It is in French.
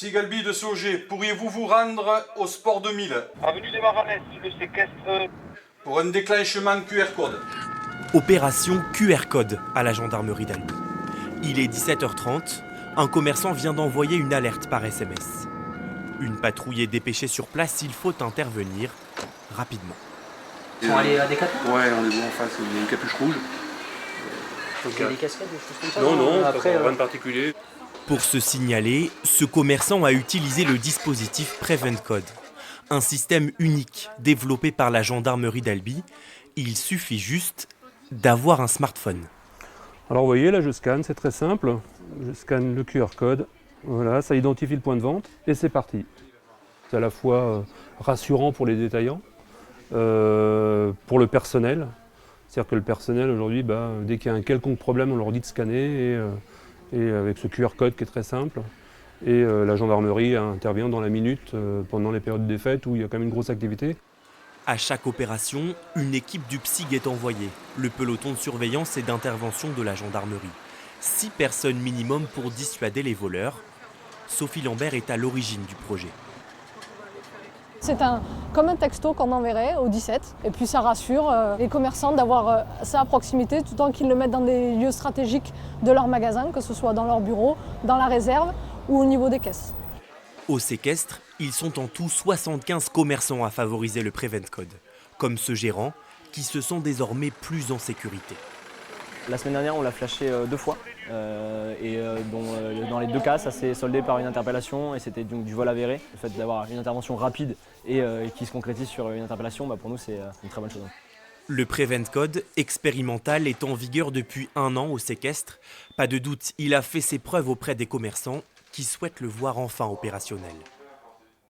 Sigalby de Sauger, pourriez-vous vous rendre au Sport 2000 Avenue des Maranès, le séquestre. pour un déclenchement QR code. Opération QR code à la gendarmerie d'Albi. Il est 17h30, un commerçant vient d'envoyer une alerte par SMS. Une patrouille est dépêchée sur place, il faut intervenir rapidement. Ils sont allés à Decathlon? Ouais, on les voit en face, il y a une capuche rouge. Il y a des casquettes, des choses comme ça? Non, après, rien de particulier. Pour se signaler, ce commerçant a utilisé le dispositif Prevent Code, un système unique développé par la gendarmerie d'Albi. Il suffit juste d'avoir un smartphone. Alors vous voyez, là je scanne, c'est très simple. Je scanne le QR code, voilà, ça identifie le point de vente et c'est parti. C'est à la fois rassurant pour les détaillants, pour le personnel. C'est-à-dire que le personnel aujourd'hui, dès qu'il y a un quelconque problème, on leur dit de scanner et avec ce QR code qui est très simple. Et la gendarmerie intervient dans la minute pendant les périodes des fêtes où il y a quand même une grosse activité. À chaque opération, une équipe du PSIG est envoyée, le peloton de surveillance et d'intervention de la gendarmerie. 6 personnes minimum pour dissuader les voleurs. Sophie Lambert est à l'origine du projet. C'est comme un texto qu'on enverrait au 17 et puis ça rassure les commerçants d'avoir ça à proximité tout en qu'ils le mettent dans des lieux stratégiques de leur magasin, que ce soit dans leur bureau, dans la réserve ou au niveau des caisses. Au séquestre, ils sont en tout 75 commerçants à favoriser le Prevent Code, comme ce gérant qui se sent désormais plus en sécurité. La semaine dernière, on l'a flashé 2 fois dans les 2 cas, ça s'est soldé par une interpellation et c'était donc du vol avéré. Le fait d'avoir une intervention rapide et qui se concrétise sur une interpellation, pour nous c'est une très bonne chose. Le Prevent Code expérimental est en vigueur depuis 1 an au séquestre. Pas de doute, il a fait ses preuves auprès des commerçants qui souhaitent le voir enfin opérationnel.